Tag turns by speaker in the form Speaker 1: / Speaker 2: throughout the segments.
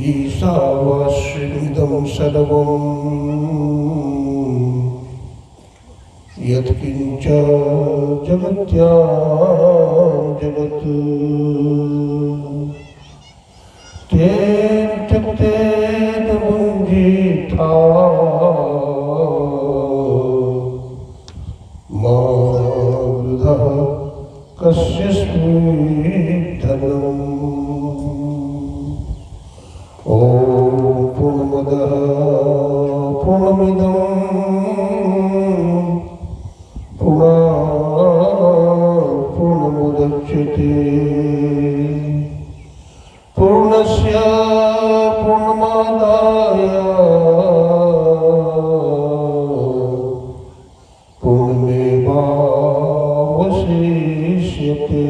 Speaker 1: ईशावास्यमिदं सर्वं यत्किञ्च जगत्यां जगत् तेन त्यक्तेन भुञ्जीथा मा वृथः कस्यचित् धनम्। ॐ पूर्णमदः पूर्णमिदं पूर्णमुदच्यते पूर्णस्य पूर्णमादाय पूर्णमेवावशिष्यते।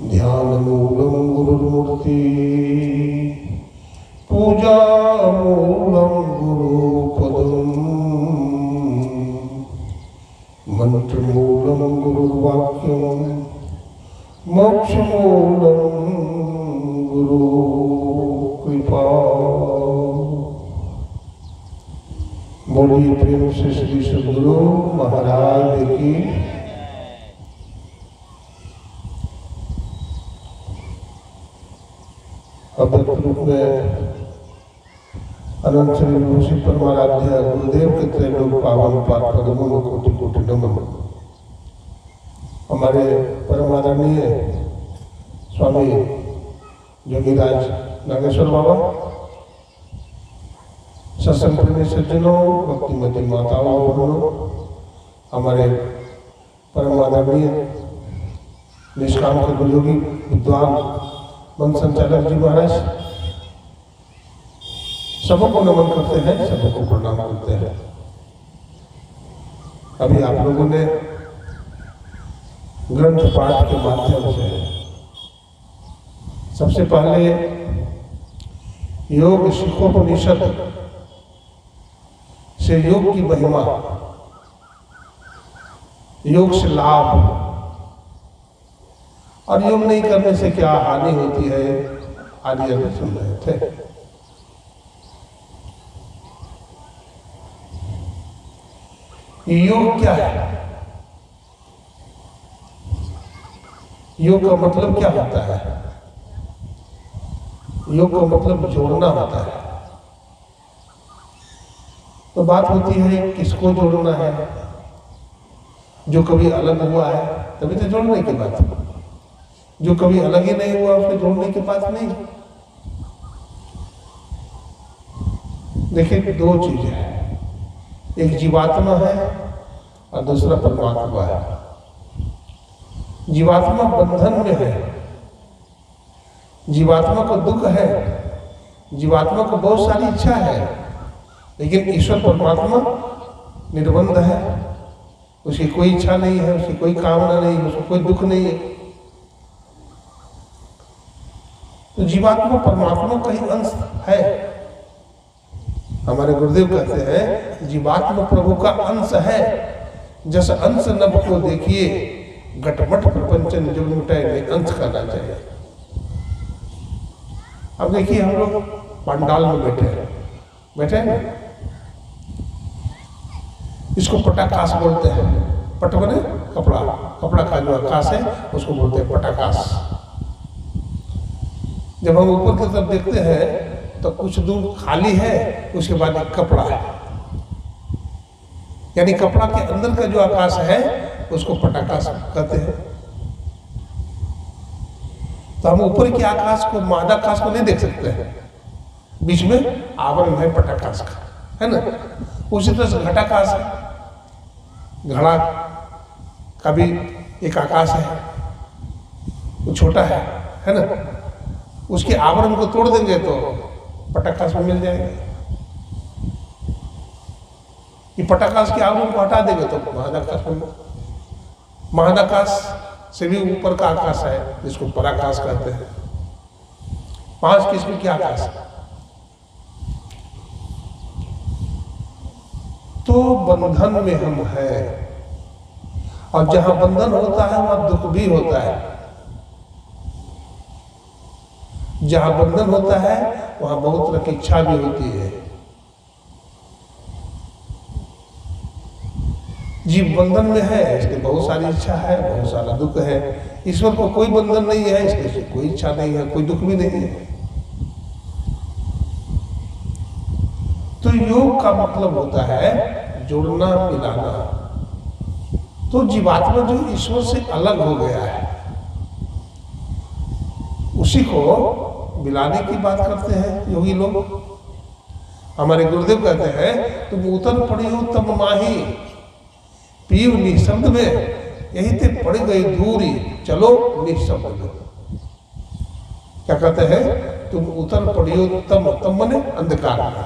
Speaker 1: ध्यानमूलं गुरुर्मूर्ति पूजामूलं गुरुपदम् मंत्रमूलं गुरुर्वाक्यं मोक्षमूलं गुरुकृपा। बोलिए प्रेम से श्री सद्गुरु महाराज की। अद्भुत रूप में अनंत श्री ऋषि परमाराध्य गुरुदेव के त्रैलोक पावन पाद पद्मों में कोटि कोटि नमन। हमारे परमादरणीय स्वामी जोगीराज नागेश्वर बाबा, सत्संग प्रेमी सज्जनों, भक्तिमती माताओं बहनों, हमारे परमादरणीय निष्काम कर्मयोगी विद्वान मन संचालक जी महाराज, सबको नमन करते हैं, सबको प्रणाम करते हैं। अभी आप लोगों ने ग्रंथ पाठ के माध्यम से सबसे पहले योग शिखोपनिषद से योग की महिमा, योग से लाभ और योग नहीं करने से क्या हानि होती है आदि सुन रहे थे। योग क्या है? योग का मतलब क्या होता है? योग का मतलब जोड़ना होता है। तो बात होती है किसको जोड़ना है? जो कभी अलग हुआ है तभी तो जोड़ने की बात है। जो कभी अलग ही नहीं हुआ उसको जोड़ने की बात नहीं। देखिए दो चीजें हैं, एक जीवात्मा है और दूसरा परमात्मा है। जीवात्मा बंधन में है, जीवात्मा को दुख है, जीवात्मा को बहुत सारी इच्छा है, लेकिन ईश्वर परमात्मा निर्बंध है। उसकी कोई इच्छा नहीं है, उसकी कोई कामना नहीं है, उसको कोई दुख नहीं है। तो जीवात्मा परमात्मा का ही अंश है। हमारे गुरुदेव कहते हैं जीवात्मा प्रभु का अंश है। जस अंश नभ को देखिए, घटमट प्रपंचन जो मिटाए अंश करना चाहिए। अब देखिए हम लोग पंडाल में बैठे हैं ना, इसको पटाकाश बोलते हैं। पट बने कपड़ा, कपड़ा का जो आकाश है उसको बोलते हैं पटाकाश। जब हम ऊपर की तरफ देखते हैं तो कुछ दूर खाली है, उसके बाद एक कपड़ा है, यानी कपड़ा के अंदर का जो आकाश है उसको पटाकाश कहते हैं। तो हम ऊपर के आकाश को, महादाकाश को नहीं देख सकते हैं, बीच में आवरण है पटाकाश का, है ना। उसी तरह से घटाकाश है, घड़ा का भी एक आकाश है, वो छोटा है ना। उसके आवरण को तोड़ देंगे तो पटाकाश में मिल जाएगा। ये पटाकाश के आवरण को हटा देंगे तो महादाकाश में। महादाकाश से भी ऊपर का आकाश है जिसको पराकाश कहते हैं। 5 किस्म के आकाश है। तो बंधन में हम हैं, और जहां बंधन होता है वहां दुख भी होता है। जहाँ बंधन होता है वहाँ बहुत तरह की इच्छा भी होती है। जीव बंधन में है इसलिए बहुत सारी इच्छा है, बहुत सारा दुख है। ईश्वर को कोई बंधन नहीं है इसलिए कोई इच्छा नहीं है, कोई दुख भी नहीं है। तो योग का मतलब होता है जोड़ना मिलाना। तो जीवात्मा जो ईश्वर से अलग हो गया है उसी को मिलाने की बात करते हैं योगी लोग। हमारे गुरुदेव कहते हैं तुम उतर पड़ी हो तब माही पीव निशब्द में, यही ते पड़ गई दूरी चलो निशब्द में। क्या कहते हैं? तुम उतर पड़ी हो तब मने अंधकार में।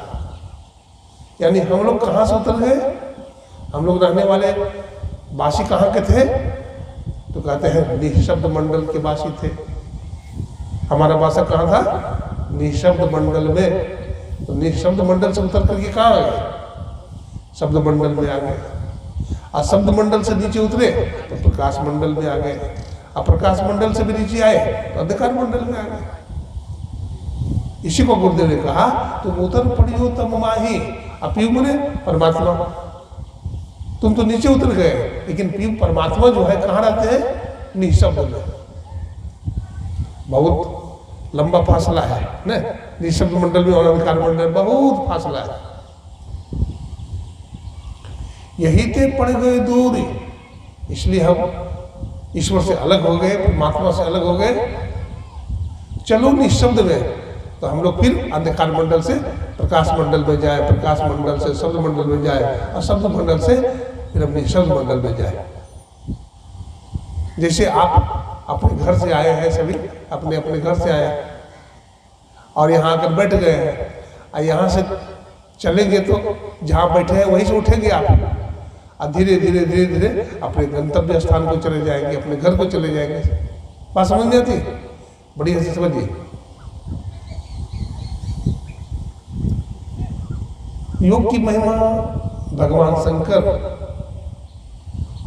Speaker 1: यानी हम लोग कहाँ से उतर गए? हम लोग रहने वाले वासी कहाँ के थे? तो कहते हैं निशब्द मंडल के वासी थे। हमारा वासा कहाँ था? निशब्द मंडल में। तो निशब्द मंडल से उतर करके कहाँ आ गए? शब्द मंडल में आ गए। और शब्द मंडल से नीचे उतरे तो प्रकाश मंडल में आ गए। और प्रकाश मंडल से भी नीचे आए तो अंधकार मंडल में आ गए। इसी को गुरुदेव ने कहा तुम उतर पड़ी हो तब माही, और पीयू मने परमात्मा। तुम तो नीचे उतर गए लेकिन पीयू परमात्मा जो है कहाँ रहते हैं? निशब्द में। बहुत लंबा फासला है ना निशब्द मंडल में और अंधकार मंडल में, बहुत फासला है। यही ते पड़ गए दूरी, इसलिए हम ईश्वर से अलग हो गए, परमात्मा से अलग हो गए। चलो निशब्द में, तो हम लोग फिर अंधकार मंडल से प्रकाश मंडल में जाए, प्रकाश मंडल से शब्द मंडल में जाए, और शब्द मंडल से फिर हम निशब्द मंडल में जाए। जैसे आप अपने घर से आए हैं, सभी अपने अपने घर से आए और यहाँ आकर बैठ गए हैं, और यहाँ से चलेंगे तो जहाँ बैठे हैं वहीं से उठेंगे आप, और धीरे धीरे धीरे धीरे अपने गंतव्य स्थान को चले जाएंगे, अपने घर को चले जाएंगे। बात समझ नहीं आती? बढ़िया से समझिए। योग की महिमा भगवान शंकर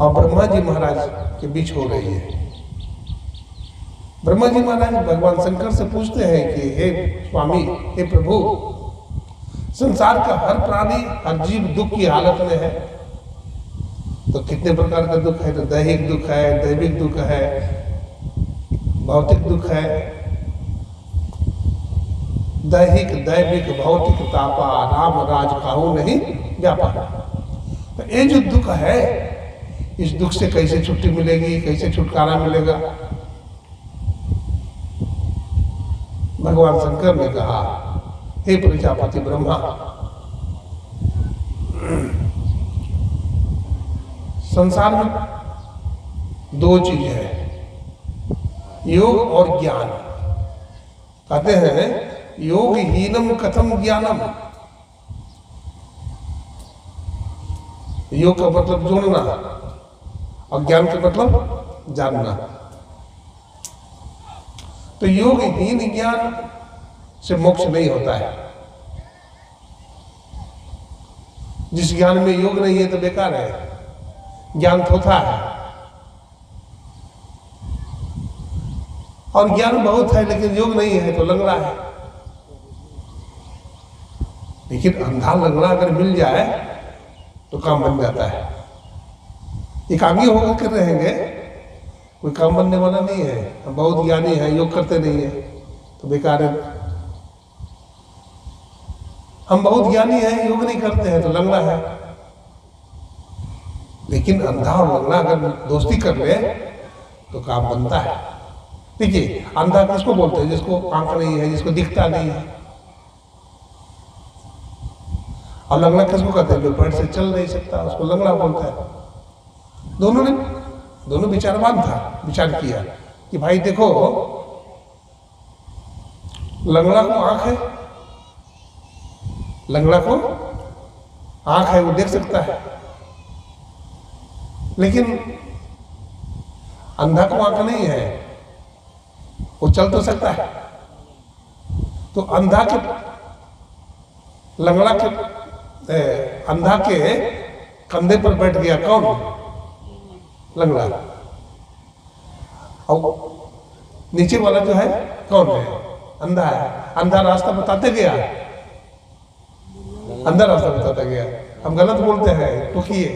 Speaker 1: और ब्रह्मा जी महाराज के बीच हो रही है। ब्रह्मा जी महाराज भगवान शंकर से पूछते हैं कि हे स्वामी, हे प्रभु, संसार का हर प्राणी हर जीव दुख की हालत में है। तो कितने प्रकार का दुख है? तो दैहिक दुख है, दैविक दुख है, भौतिक दुख है। दैहिक दैविक भौतिक तापा राम राज काहू नहीं व्यापा। तो ये जो दुख है, इस दुख से कैसे छुट्टी मिलेगी, कैसे छुटकारा मिलेगा? भगवान शंकर ने कहा, हे प्रजापति ब्रह्मा, संसार में दो चीज है, योग और ज्ञान। कहते हैं योग हीनम कथम ज्ञानम। योग का मतलब जोड़ना और ज्ञान का मतलब जानना। तो योग हीन ज्ञान से मोक्ष नहीं होता है। जिस ज्ञान में योग नहीं है तो बेकार है, ज्ञान थोथा है। और ज्ञान बहुत है लेकिन योग नहीं है तो लंगड़ा है। लेकिन अंधा लंगड़ा अगर मिल जाए तो काम बन जाता है। एकाग्र होकर के रहेंगे, कोई काम बनने वाला नहीं है। हम बहुत ज्ञानी है, योग करते नहीं है तो बेकार है। हम बहुत ज्ञानी है, योग नहीं करते हैं तो लंगड़ा है। लेकिन अंधा और लंगड़ा अगर दोस्ती कर ले तो काम बनता है। देखिए, अंधा किसको बोलते हैं? जिसको आंख नहीं है, जिसको दिखता नहीं है। और लंगड़ा किसको कहते हैं? जो पैर से चल नहीं सकता, उसको लंगड़ा बोलता है। दोनों विचारवान था, विचार किया कि भाई देखो, लंगड़ा को आंख है, लंगड़ा को आंख है, वो देख सकता है। लेकिन अंधा को आंख नहीं है, वो चल तो सकता है। तो अंधा के लंगड़ा के अंधा के कंधे पर बैठ गया कौन? लंगड़ा। और नीचे वाला जो है कौन है? अंधा है, अंधा रास्ता बताते गया, अंधा रास्ता बताते गया। हम गलत बोलते हैं, टोकिए,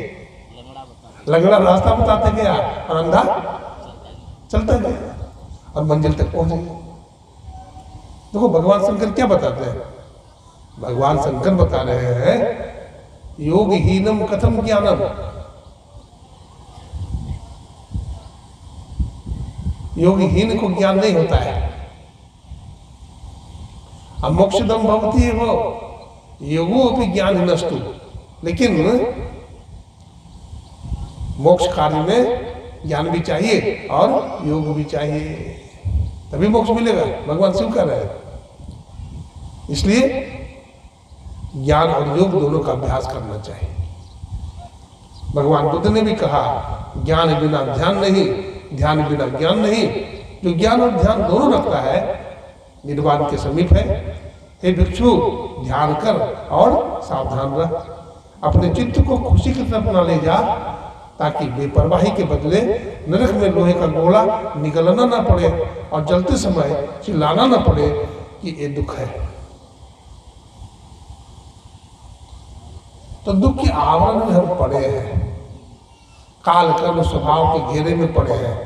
Speaker 1: लंगड़ा रास्ता बताते गया और अंधा चलता गया और मंजिल तक पहुंच गया। देखो भगवान शंकर क्या बताते हैं, भगवान शंकर बता रहे हैं योगहीनम कथम ज्ञानम, योगहीन को ज्ञान नहीं होता है। अब मोक्षदम भवती वो योगो भी ज्ञान नस्तु, लेकिन मोक्ष कार्य में ज्ञान भी चाहिए और योग भी चाहिए, तभी मोक्ष मिलेगा, भगवान शिव कह रहे हैं। इसलिए ज्ञान और योग दोनों का अभ्यास करना चाहिए। भगवान बुद्ध ने भी कहा ज्ञान बिना ध्यान नहीं, ध्यान बिना ज्ञान नहीं। जो ज्ञान और ध्यान दोनों रखता है निर्वाण के समीप है। हे भिक्षु, ध्यान कर और सावधान रह, अपने चित्त को खुशी की तरफ न ले जा, ताकि बेपरवाही के बदले नरक में लोहे का गोला निगलना ना पड़े और जलते समय चिल्लाना ना पड़े कि ये दुख है। तो दुख के आवरण में हम पड़े हैं, काल कर्म स्वभाव के घेरे में पड़े हैं,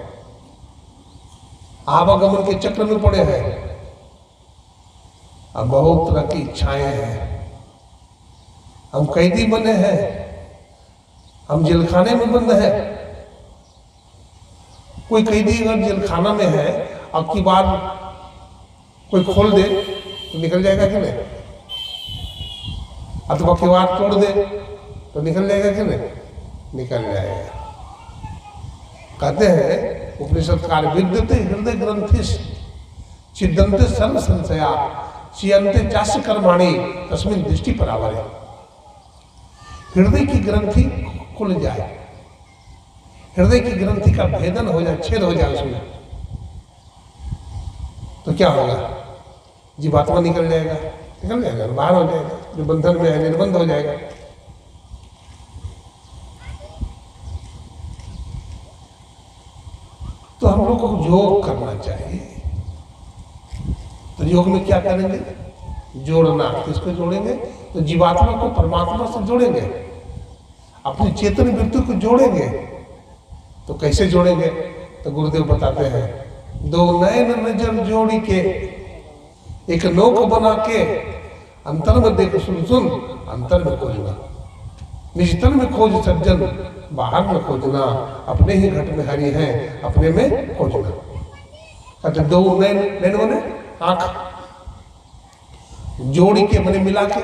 Speaker 1: आवागमन के चक्र में पड़े हैं, अब बहुत तरह की इच्छाएं हैं, हम कैदी बने हैं, हम जेलखाने में बंद हैं। कोई कैदी अगर जेलखाना में है, अब की बार कोई खोल दे तो निकल जाएगा कि नहीं, अथवा किवाड़ तोड़ दे तो निकल जाएगा कि नहीं, निकल जाएगा। कहते हैं उपनिषद काल विद्यते हृदय ग्रंथिस छिद्यन्ते सर्व संशया चियन्ते चास्य कर्माणि तस्मिन् दृष्टि परावरे। हृदय की ग्रंथि खुल जाए, हृदय की ग्रंथि का भेदन हो जाए, छेद हो जाए उसमें, तो क्या होगा, जीवात्मा निकल जाएगा, निकल जाएगा, बाहर हो जाएगा, जो बंधन में है निर्बंध हो जाएगा। तो हम लोग को योग करना चाहिए। तो योग में क्या करेंगे, जोड़ना। किसको जोड़ेंगे, तो जीवात्मा को परमात्मा से जोड़ेंगे, अपनी चेतन वृत्ति को जोड़ेंगे। तो कैसे जोड़ेंगे, तो गुरुदेव बताते हैं दो नयन नजर जोड़ी के एक नोक बना के अंतर में देख सुन सुन अंतर में खोजना, निश्चितन में खोज सज्जन बाहर में खोजना, अपने ही घट में हरि है अपने में खोजना। अच्छा, दो नैन, नैन बने आंख, जोड़ी के मैंने मिला के,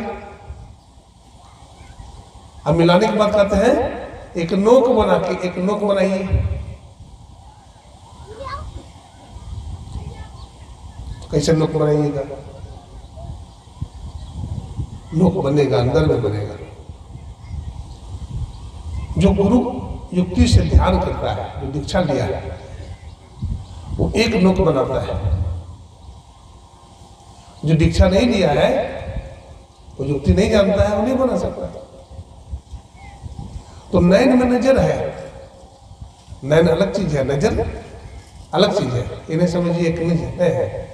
Speaker 1: अब मिलाने के बाद कहते हैं एक नोक बना के, एक नोक बनाइए। तो कैसे नोक बनाइएगा, नोक बनेगा अंदर में बनेगा। जो गुरु युक्ति से ध्यान करता है, जो दीक्षा लिया है, वो एक नोक बनाता है। जो दीक्षा नहीं लिया है, वो युक्ति नहीं जानता है, वो नहीं बना सकता। तो नैन में नजर है, नैन अलग चीज है, नजर अलग चीज है, इन्हें समझिए एक नहीं है।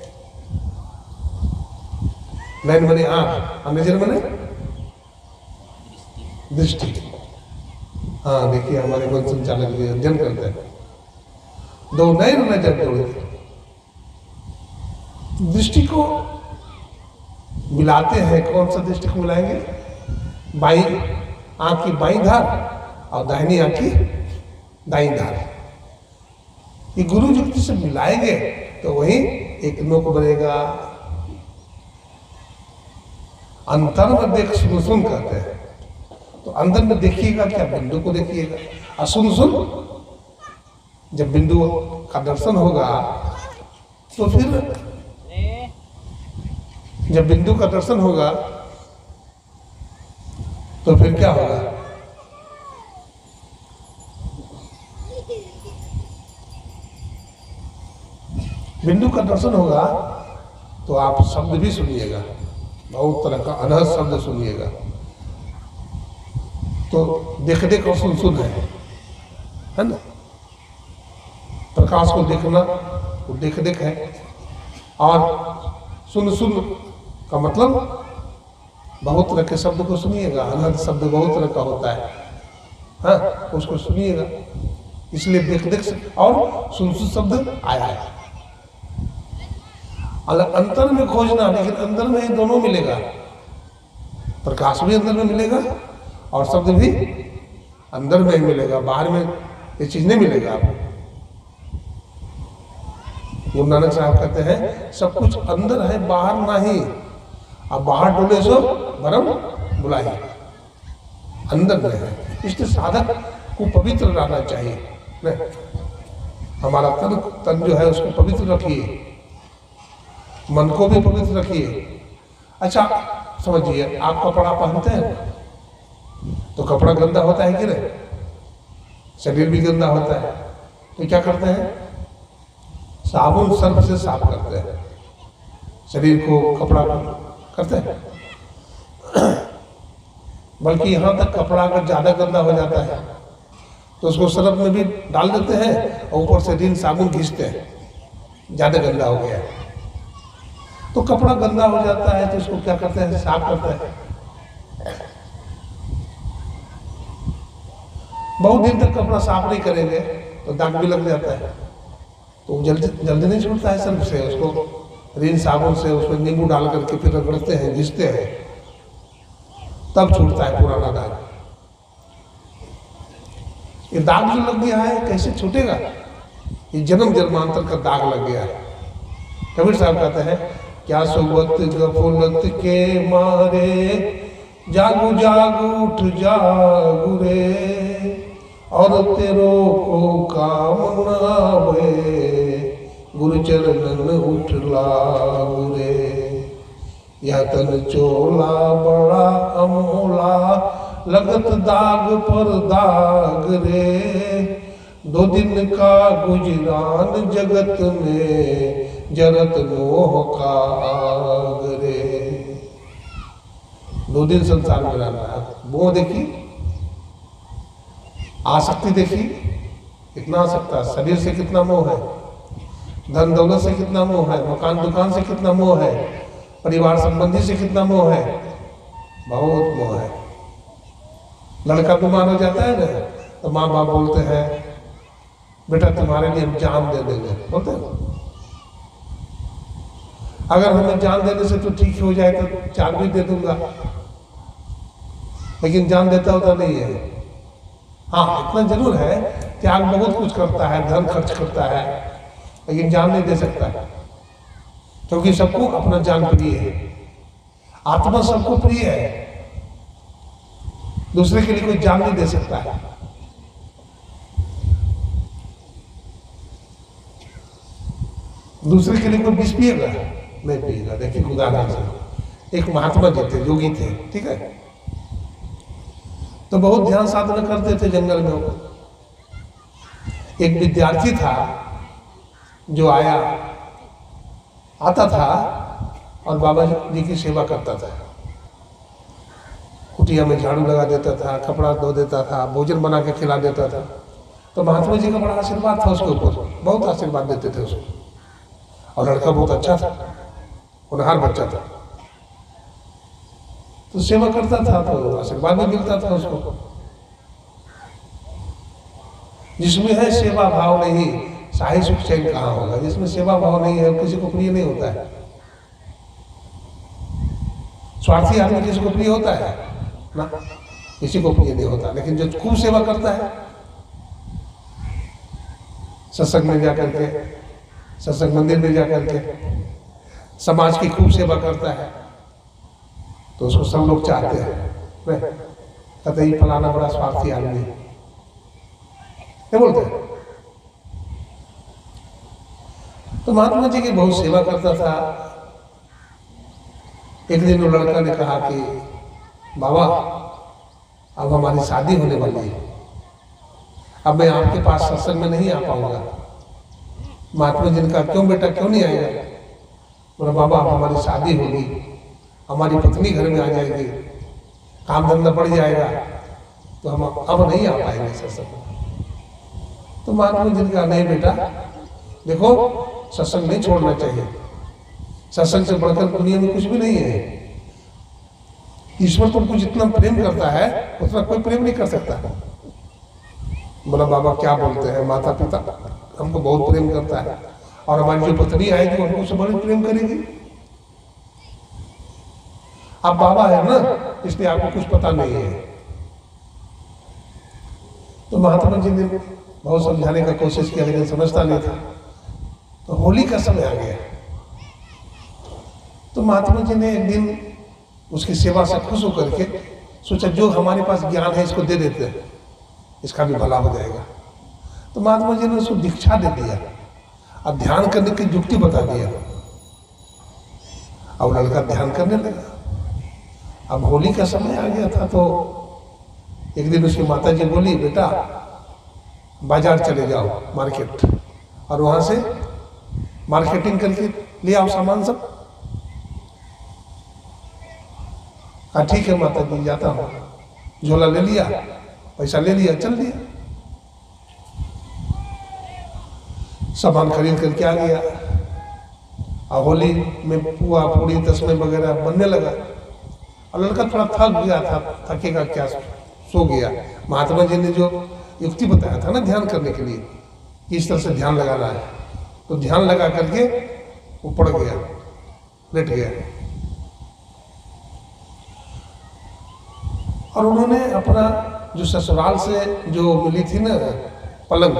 Speaker 1: नैन बने आंख और नजर बने दृष्टि। हाँ देखिए, हमारे मन संचालक भी अध्ययन करते हैं। दो नैन नजर जोड़े, दृष्टि को मिलाते हैं। कौन सा दृष्टि को मिलाएंगे, बाई आंख की बाई धार और दाहिनी आंख की दाईं धार, ये गुरु युक्ति से मिलाएंगे तो वही एक नोक बनेगा। अंतर में देख सुन सुन कहते हैं, तो अंदर में देखिएगा क्या, बिंदु को देखिएगा, और सुन सुन जब बिंदु का दर्शन होगा तो फिर जब बिंदु का दर्शन होगा तो फिर क्या होगा, बिंदु का दर्शन होगा तो आप शब्द भी सुनिएगा, बहुत तरह का अनहद शब्द सुनिएगा। तो देख देख और सुन सुन है ना, प्रकाश को देखना वो देख देख है, और सुन सुन का मतलब बहुत तरह के शब्द को सुनिएगा। अनंत शब्द बहुत तरह का होता है, हाँ, उसको सुनिएगा। इसलिए देख देख और सुन सुन शब्द आया है। अलग अंतर में खोजना, लेकिन अंदर में ही दोनों मिलेगा। प्रकाश भी अंदर में मिलेगा और शब्द भी अंदर में ही मिलेगा, बाहर में ये चीज नहीं मिलेगा आपको। गुरु नानक साहब कहते हैं सब कुछ अंदर है, बाहर नहीं। अब बाहर डोले सो भरम बुलाई, अंदर में है। इसलिए साधक को पवित्र रहना चाहिए। नहीं, हमारा तन जो है उसको पवित्र रखिए, मन को भी पवित्र रखिए। अच्छा समझिए, आप कपड़ा पहनते हैं तो कपड़ा गंदा होता है कि नहीं? शरीर भी गंदा होता है, तो क्या करते हैं? साबुन सर्फ से साफ करते हैं शरीर को, कपड़ा करते हैं। बल्कि यहाँ तक कपड़ा अगर ज़्यादा गंदा हो जाता है तो उसको सर्फ में भी डाल देते हैं और ऊपर से रिन साबुन घिसते हैं, ज़्यादा गंदा हो गया है। तो कपड़ा गंदा हो जाता है तो उसको क्या करते हैं? साफ करते हैं। बहुत दिन तक कपड़ा साफ नहीं करेंगे तो दाग भी लग जाता है, तो जल्दी जल्दी नहीं छूटता है सर्फ से। उसको रिन साबुन से उसमें नींबू डाल करके फिर रगड़ते हैं, घिसते हैं, तब छूटता है पुराना दाग। ये दाग जो लग गया है कैसे छूटेगा? ये जन्म जन्मांतर का दाग लग गया है। कबीर साहब कहते हैं, क्या सोबत गफलत के मारे जागू जागू उठ जागू रे, और तेरो को काम नावे गुरु चरणन उठ लागू रे। यह तन चोला बड़ा अमोला लगत दाग पर दाग रे, दो दिन का गुजरान जगत में जरत मोह का आग रे। 2 दिन संसार में रहना है। वो देखी आसक्ति, देखी कितना आसक्ता है, शरीर से कितना मोह है, धन दौलत से कितना मोह है, मकान दुकान से कितना मोह है, परिवार संबंधी से कितना मोह है, बहुत मोह है। लड़का बीमार हो जाता है ना तो माँ बाप बोलते हैं बेटा तुम्हारे लिए हम जान दे देंगे, बोलते हैं। अगर हमें जान देने से तो ठीक हो जाए तो 4 भी दे दूंगा, लेकिन जान देता होता नहीं है। हाँ, इतना जरूर है, त्याग बहुत कुछ करता है, धन खर्च करता है, लेकिन जान नहीं दे सकता है, क्योंकि सबको अपना जान प्रिय है। आत्मा सबको प्रिय है, दूसरे के लिए कोई जान नहीं दे सकता है। दूसरे के लिए कोई विष पिएगा? नहीं पिएगा। देखिए उदाहरण से एक महात्मा जी थे, योगी थे, ठीक है, तो बहुत ध्यान साधना करते थे जंगल में। एक विद्यार्थी था जो आता था और बाबा जी की सेवा करता था। कुटिया में झाड़ू लगा देता था, कपड़ा धो देता था, भोजन बना के खिला देता था। तो महात्मा जी का बड़ा आशीर्वाद था उसके ऊपर, बहुत आशीर्वाद देते थे उसको। और लड़का बहुत अच्छा था, होनहार बच्चा था, तो सेवा करता था तो आशीर्वाद भी मिलता था उसको। जिसमें है सेवा भाव नहीं, शाही सुख चैन कहाँ होगा? जिसमें सेवा भाव नहीं है किसी को प्रिय नहीं होता है। स्वार्थी आदमी किसी को प्रिय होता है ना? किसी को प्रिय नहीं होता। लेकिन जो खूब सेवा करता है, सत्संग में जाकर के, सत्संग मंदिर में जाकर के समाज की खूब सेवा करता है, तो उसको सब लोग चाहते हैं। कहते ही फलाना बड़ा स्वार्थी आदमी है, क्या बोलते हैं? तो महात्मा जी की बहुत सेवा करता था। एक दिन वो लड़का ने कहा कि बाबा अब हमारी शादी होने वाली है, अब मैं आपके पास सत्संग में नहीं आ पाऊंगा। महात्मा जी ने कहा क्यों बेटा, क्यों नहीं आएगा? बोला बाबा अब हमारी शादी होगी, हमारी पत्नी घर में आ जाएगी, काम धंधा बढ़ जाएगा, तो हम अब नहीं आ पाएंगे सत्संग। तो महात्मा जी ने कहा नहीं बेटा, देखो सत्संग नहीं छोड़ना चाहिए, सत्संग से बढ़कर दुनिया में कुछ भी नहीं है। ईश्वर तुमको जितना प्रेम करता है उतना कोई प्रेम नहीं कर सकता। बोला बाबा क्या बोलते हैं, माता पिता हमको बहुत प्रेम करता है और हमारी जो पत्नी आएगी वो हमको से बड़ी प्रेम करेगी। आप बाबा है ना, इसलिए आपको कुछ पता नहीं है। तो महात्मा जी ने बहुत समझाने का कोशिश किया लेकिन समझता नहीं था। तो होली का समय आ गया। तो महात्मा जी ने एक दिन उसकी सेवा से खुश होकर के सोचा जो हमारे पास ज्ञान है इसको दे देते हैं, इसका भी भला हो जाएगा। तो महात्मा जी ने उसको दीक्षा दे दिया, अब ध्यान करने की युक्ति बता दिया। अब लड़का ध्यान करने लगा। अब होली का समय आ गया था तो एक दिन उसकी माता जी बोली बेटा बाजार चले जाओ मार्केट और वहां से मार्केटिंग करके ले आओ सामान सब। हाँ ठीक है माता जी जाता हूँ। झोला ले लिया, पैसा ले लिया, चल दिया। सामान खरीद करके आ गया और होली में पुआ पूड़ी तस्मे वगैरह बनने लगा। और लड़का थोड़ा थक गया था, थकेगा क्या, सो गया। महात्मा जी ने जो युक्ति बताया था ना ध्यान करने के लिए, किस तरह से ध्यान लगाना है, तो ध्यान लगा करके वो पड़ गया, लेट गया। और उन्होंने अपना जो ससुराल से जो मिली थी ना पलंग,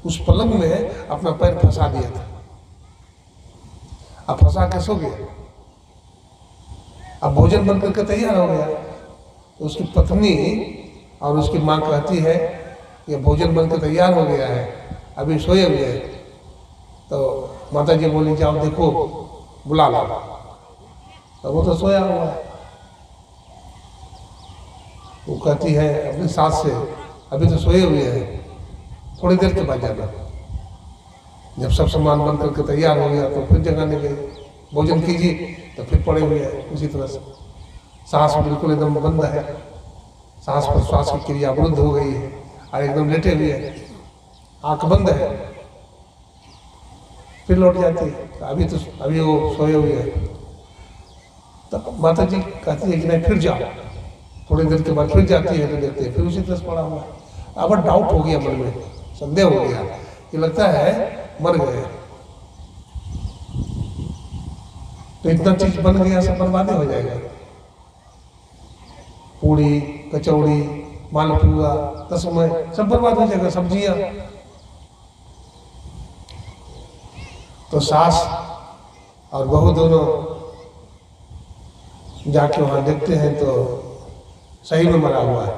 Speaker 1: उस पलंग में अपना पैर फंसा दिया था। अब फंसा के सो गया। अब भोजन बन करके तैयार हो गया तो उसकी पत्नी और उसकी माँ कहती है कि भोजन बनकर तैयार हो गया है, अभी सोए हुए हैं। तो माता जी बोली जाओ देखो बुला लो। तो वो तो सोया हुआ है। वो कहती है अपनी सास से अभी तो सोए हुए हैं, थोड़ी देर के बाद जाना। जब सब सामान बन करके तैयार हो गया तो फिर जगाने गई, भोजन कीजिए, तो फिर पड़े हुए हैं उसी तरह से। सांस बिल्कुल एकदम बंद है, सांस प्रश्वास की क्रिया अवरुद्ध हो गई है और एकदम लेटे हुए हैं, आंख बंद है। फिर लौट जाती है, तो अभी वो सोए हुए हैं। तो माता जी कहती है कि नहीं फिर जाओ। थोड़ी देर के बाद फिर जाती है तो देखते हैं फिर उसी तरह से पड़ा हुआ है। अब डाउट हो गया मन में, संदेह हो गया कि लगता है मर गए। तो इतना चीज बन गया सब बर्बादी हो जाएगा। पूड़ी कचौड़ी मालपुआ तस्मै सब बर्बाद हो जाएगा, सब्जियां। तो सास और बहू दोनों जाके वहां देखते हैं तो सही में मरा हुआ है।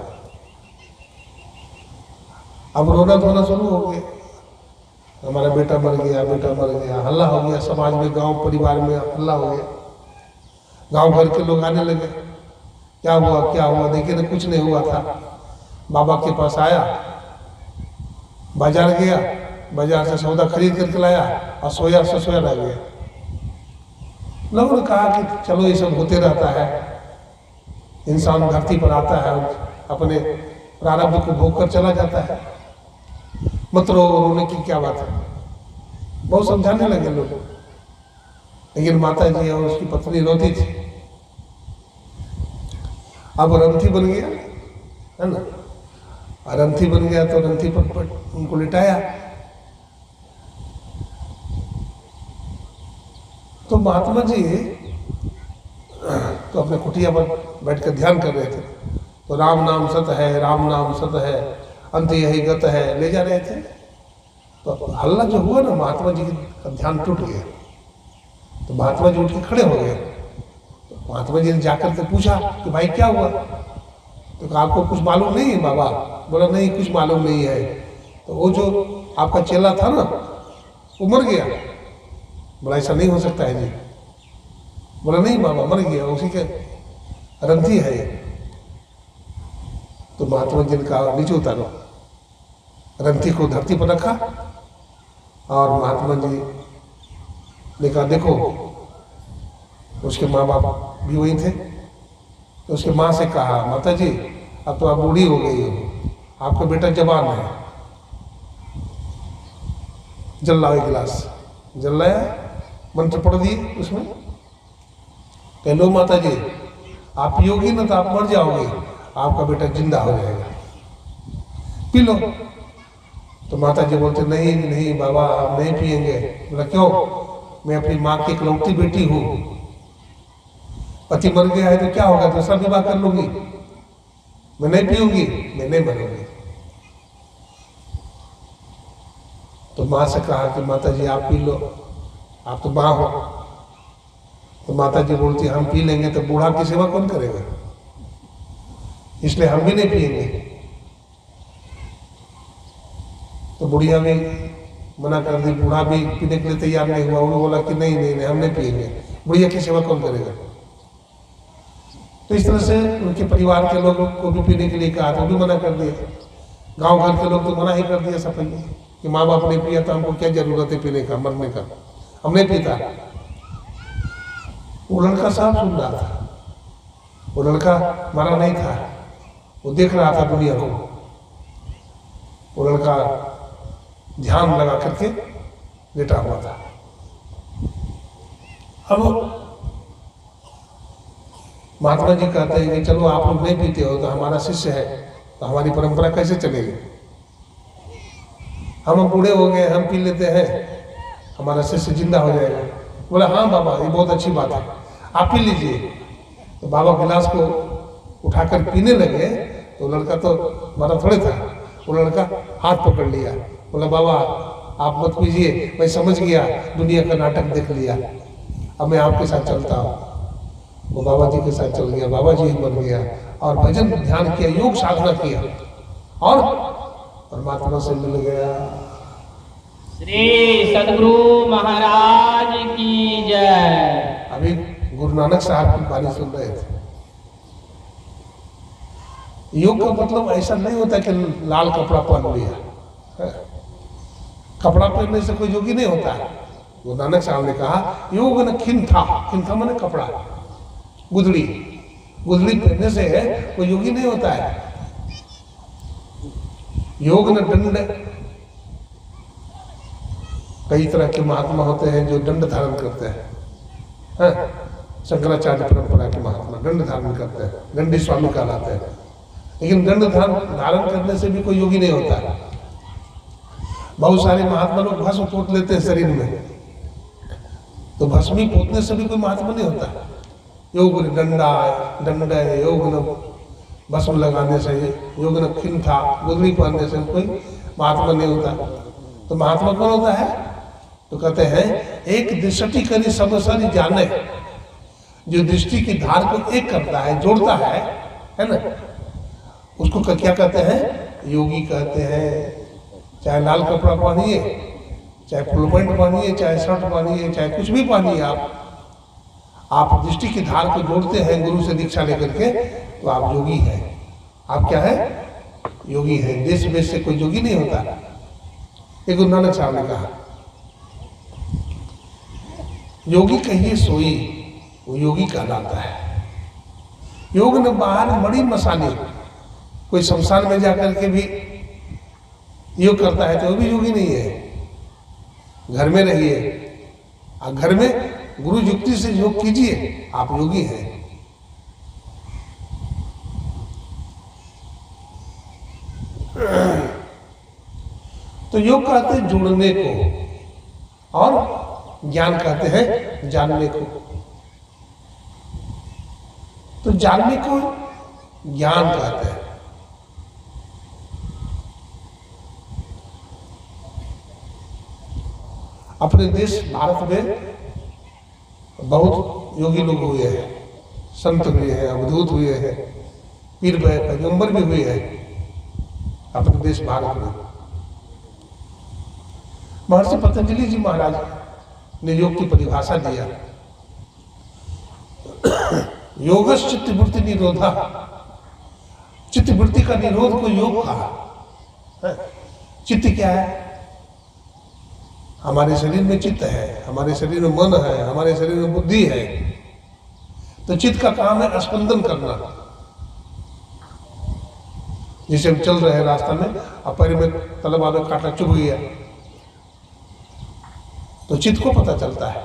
Speaker 1: अब रोना धोना शुरू हो गया, हमारा बेटा मर गया, बेटा मर गया, हल्ला हो गया समाज में, गांव परिवार में हल्ला हो गया। गांव भर के लोग आने लगे, क्या हुआ क्या हुआ, देखिए ना कुछ नहीं हुआ था। बाबा के पास आया, बाजार गया, बाजार से सौदा खरीद करके लाया और सोया रह गया। लोगों ने कहा कि चलो ये सब होते रहता है, इंसान धरती पर आता है अपने प्रारब्ध को भोग कर चला जाता है, मत रोने की क्या बात है। बहुत समझाने लगे लोग, लेकिन माता जी और उसकी पत्नी रोती थी। अब रंथी बन गया है ना, रंथी बन गया तो रंथी पर उनको लिटाया। तो महात्मा जी तो अपने कुटिया पर बैठ कर ध्यान कर रहे थे। तो राम नाम सत है, राम नाम सत है, अंत यही गत है, ले जा रहे थे। तो हल्ला जो हुआ ना, महात्मा जी का ध्यान टूट गया। तो महात्मा जी उठ के खड़े हो गए। तो महात्मा जी ने जाकर के पूछा कि भाई क्या हुआ। तो आपको कुछ मालूम नहीं है बाबा? बोला नहीं कुछ मालूम नहीं है। तो वो जो आपका चेला था ना वो मर गया। बोला ऐसा नहीं हो सकता है जी। बोला नहीं बाबा मर गया, उसी के रंथी है ये। तो महात्मा जी ने कहा नीचे उतारो। रंथी को धरती पर रखा और महात्मा जी ने कहा देखो, उसके माँ बाप भी वही थे। तो उसके माँ से कहा माता जी अब तो आप बूढ़ी हो गई हो, आपका बेटा जवान है, जल लाओ एक गिलास। जल लाया, मंत्र पढ़ दिए उसमें, कह लो माता जी आप पियोगी ना तो आप मर जाओगे, आपका बेटा जिंदा हो जाएगा, पी लो। तो माता जी बोलते नहीं नहीं बाबा आप नहीं पिएंगे। बोला क्यों? मैं अपनी माँ की इकलौती बेटी हूँ, पति मर गया है तो क्या होगा, दूसरा विवाह कर लूंगी, मैं नहीं पीऊंगी, मैं नहीं मरूंगी। तो माँ से कहा कि माता जी आप पी लो, आप तो माँ हो। तो माता जी बोलती हम पी लेंगे तो बूढ़ा की सेवा कौन करेगा, इसलिए हम भी नहीं पिएंगे। तो बुढ़िया भी मना कर दी, बूढ़ा भी पीने के लिए तैयार नहीं हुआ, उन्होंने बोला कि नहीं नहीं नहीं हम नहीं पिएंगे, बुढ़िया की सेवा कौन करेगा। तो इस तरह से उनके परिवार के लोगों को भी पीने के लिए कहा तो भी मना कर दिया। गांव घर के लोग तो मना ही कर दिया सब कि माँ बाप ने पिया तो हमको क्या जरूरत है पीने का, मरने का, हम नहीं पीता। वो लड़का साफ सुन रहा था, वो लड़का मरा नहीं था, वो देख रहा था दुनिया को। वो लड़का ध्यान लगा करके लेटा हुआ था। अब महात्मा जी कहते हैं कि चलो आप लोग नहीं पीते हो तो हमारा शिष्य है तो हमारी परंपरा कैसे चलेगी, हम बूढ़े हो गए हम पी लेते हैं, हमारा शिष्य जिंदा हो जाएगा। बोला हाँ बाबा ये बहुत अच्छी बात है, आप पी लीजिए। तो बाबा गिलास को उठाकर पीने लगे तो लड़का तो मरा थोड़े था, वो लड़का हाथ पकड़ लिया, बोला बाबा आप मत पीजिए, मैं समझ गया, दुनिया का नाटक देख लिया, अब मैं आपके साथ चलता हूँ। वो बाबा जी के साथ चल गया, बाबा जी ही बन गया और भजन ध्यान किया, योग साधना किया और परमात्मा से मिल गया।
Speaker 2: श्री सद्गुरु महाराज की जय।
Speaker 1: अभी गुरु नानक साहब की बानी सुन रहे थे। योग का मतलब ऐसा नहीं होता कि लाल कपड़ा पहन लिया, कपड़ा पहनने से कोई योगी नहीं होता है। गुरु नानक साहब ने कहा योग न खिंथा, खिंथा माने कपड़ा, गुदड़ी, गुदड़ी पहनने से कोई योगी नहीं होता है। योग न दंड, कई तरह के महात्मा होते हैं जो दंड धारण करते हैं, शंकराचार्य परंपरा के महात्मा दंड धारण करते हैं, दंडी स्वामी कहलाते हैं। लेकिन दंड धारण करने से भी कोई योगी नहीं होता है। बहुत सारे महात्मा लोग भस्म पोत लेते हैं शरीर में, तो भस्मी पोतने से भी कोई महात्मा नहीं होता है। योग डंडा दंड है, योग न भस्म लगाने से, योग न खिंथा गुदड़ी पहनने से कोई महात्मा नहीं होता। तो महात्मा कौन होता है? तो कहते हैं एक दृष्टि करी सब सारी जाने, जो दृष्टि की धार को एक करता है, जोड़ता है ना, उसको क्या कहते हैं? योगी कहते हैं। चाहे लाल कपड़ा पहनिए, चाहे फुल पैंट पहनिए, चाहे शर्ट पहनिए, चाहे कुछ भी पहनिए, आप दृष्टि की धार को जोड़ते हैं गुरु से दीक्षा लेकर के, तो आप योगी हैं। आप क्या है? योगी हैं। देश विदेश से कोई योगी नहीं होता। ये गुरु नानक साहब ने कहा योगी कहिए सोई वो योगी कहलाता है। योग न बाहर मड़ी मसाले, कोई शमशान में जाकर के भी योग करता है तो वो भी योगी नहीं है। घर में रहिए, घर में गुरु युक्ति से योग कीजिए, आप योगी हैं। तो योग कहते हैं जुड़ने को और ज्ञान कहते हैं जानने को। तो जानने को ज्ञान कहते हैं। अपने देश भारत में बहुत योगी लोग हुए हैं, संत हुए हैं, अवधूत हुए हैं, पीर पैगंबर भी हुए हैं अपने देश भारत में। महर्षि पतंजलि जी महाराज ने योग की परिभाषा दिया, योगश चित्तवृत्ति निरोधा, चित्तवृत्ति का निरोध को योग कहा। चित्त क्या है? हमारे शरीर में चित्त है, हमारे शरीर में मन है, हमारे शरीर में बुद्धि है। तो चित्त का काम है स्पंदन करना। जैसे हम चल रहे हैं रास्ता में, अब पैर में तलवार में कांटा चुभ गया तो चित्त को पता चलता है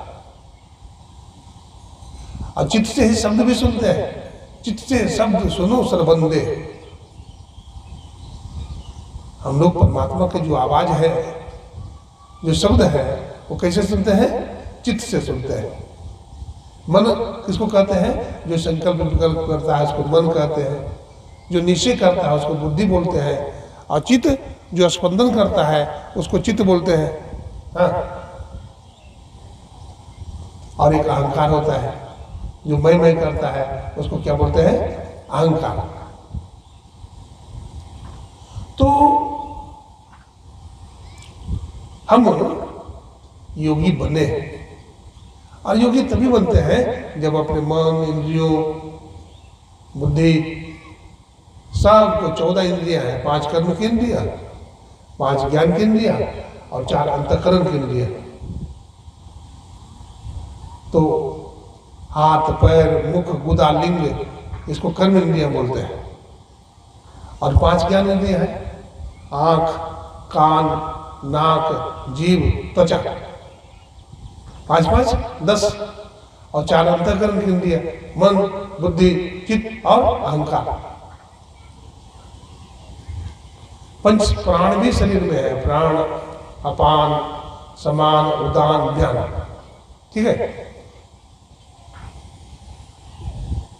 Speaker 1: और चित्त से ही शब्द भी सुनते हैं। चित्त से शब्द सुनो सरबंदे। हम लोग परमात्मा की जो आवाज है, जो शब्द है, वो कैसे सुनते हैं? चित्त से सुनते हैं। मन किसको कहते हैं? जो संकल्प विकल्प करता है उसको मन कहते हैं, जो निश्चय करता है उसको बुद्धि बोलते हैं, और चित्त जो स्पंदन करता है उसको चित्त बोलते हैं। हाँ। और एक अहंकार होता है जो मैं करता है, उसको क्या बोलते हैं? अहंकार। तो हम योगी बने, और योगी तभी बनते हैं जब अपने मन, इंद्रियों, बुद्धि, सबको 14 इंद्रियां हैं, 5 कर्म की इंद्रियां, 5 ज्ञान की इंद्रियां और 4 अंतःकरण की इंद्रियां। तो हाथ, पैर, मुख, गुदा, लिंग, इसको कर्म इंद्रियां बोलते हैं। और 5 ज्ञान इंद्रियां हैं, आंख, कान, नाक, जीभ, त्वचा, 5 10। और 4 अंतःकरण की इंद्रियां, मन, बुद्धि, चित्त और अहंकार। 5 प्राण भी शरीर में है, प्राण, अपान, समान, उदान, ज्ञान। ठीक है।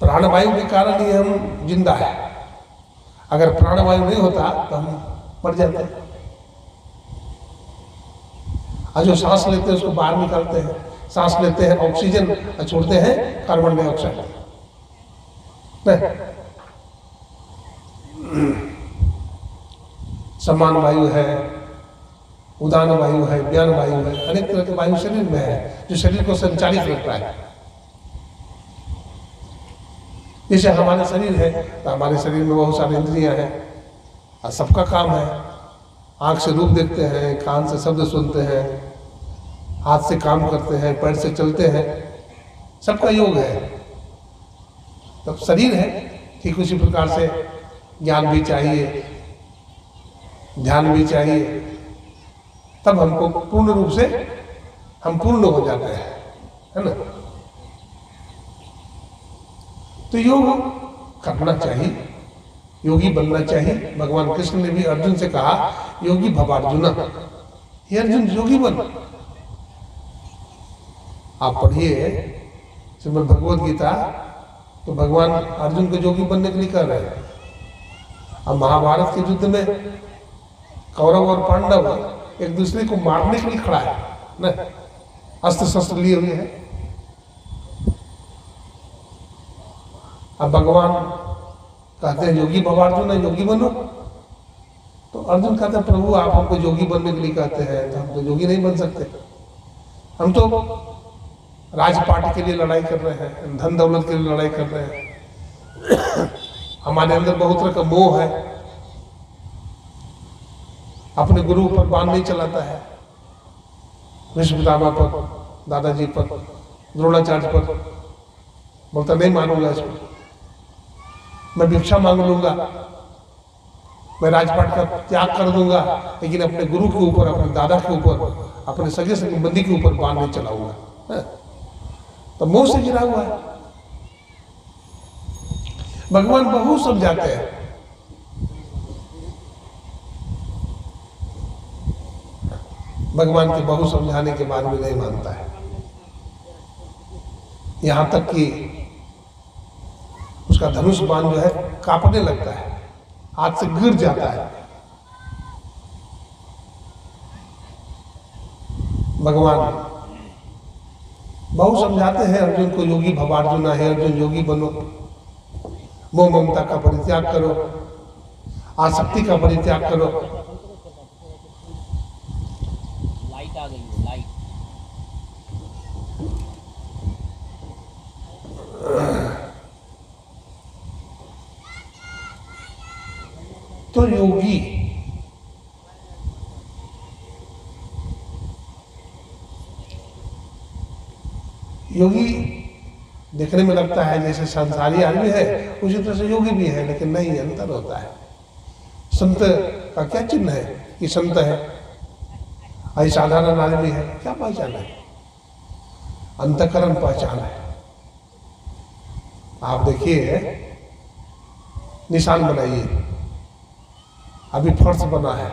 Speaker 1: प्राणवायु के कारण ही हम जिंदा है। अगर प्राणवायु नहीं होता तो हम मर जाते हैं। और जो सांस लेते हैं उसको बाहर निकालते हैं। सांस लेते हैं ऑक्सीजन और छोड़ते हैं कार्बन डाइऑक्साइड। समान वायु है, उदान वायु है, ज्ञान वायु है, अनेक तरह के वायु शरीर में है जो शरीर को संचालित रखता है। जैसे हमारे शरीर है तो हमारे शरीर में बहुत सारी इंद्रियां हैं और सबका काम है। आँख से रूप देखते हैं, कान से शब्द सुनते हैं, हाथ से काम करते हैं, पैर से चलते हैं, सबका योग है। तब शरीर है, ठीक उसी प्रकार से ज्ञान भी चाहिए, ध्यान भी चाहिए, तब हमको पूर्ण रूप से हम पूर्ण हो जाते हैं, है ना। तो योग करना चाहिए, योगी बनना चाहिए। भगवान कृष्ण ने भी अर्जुन से कहा, योगी भवार्जुना, हे अर्जुन योगी बन। आप पढ़िए श्रीमद् भगवद गीता, तो भगवान अर्जुन को योगी बनने के लिए कह रहे हैं। अब महाभारत के युद्ध में कौरव और पांडव एक दूसरे को मारने के लिए खड़ा है ना, अस्त्र शस्त्र लिए हुए हैं। अब भगवान कहते हैं योगी भवार्जुन, योगी बनो। तो अर्जुन कहते हैं प्रभु आप हमको योगी बनने के लिए कहते हैं, तो हम तो योगी नहीं बन सकते। हम तो राजपाट के लिए लड़ाई कर रहे हैं, धन दौलत के लिए लड़ाई कर रहे हैं। हमारे अंदर बहुत तरह का मोह है, अपने गुरु पर बाण नहीं चलाता है, भीष्म पितामह पर, दादाजी पर, द्रोणाचार्य पर, बोलता नहीं मानूंगा इसको, मैं भिक्षा मांग लूंगा, मैं राजपाट का त्याग कर दूंगा, लेकिन अपने गुरु के ऊपर, अपने दादा के ऊपर, अपने सगे संबंधी के ऊपर बाण नहीं चलाऊंगा। तो मोह से गिरा हुआ है। भगवान बहुत समझाते हैं, भगवान के बहुत समझाने के बाद भी नहीं मानता है। यहां तक कि उसका धनुष बाण जो है कांपने लगता है, हाथ से गिर जाता है। भगवान बहुत समझाते हैं अर्जुन को, योगी भवार्जुना, है अर्जुन योगी बनो, मोह ममता का परित्याग करो, आसक्ति का परित्याग करो।
Speaker 2: लाइट आ गई है, लाइट।
Speaker 1: तो योगी योगी देखने में लगता है जैसे संसारी आदमी है, उसी तरह से योगी भी है, लेकिन नहीं, अंतर होता है। संत का क्या चिन्ह है कि संत है, आई साधारण आदमी है, क्या पहचान है? अंतःकरण पहचान है। आप देखिए, निशान बनाइए। अभी फर्श बना है,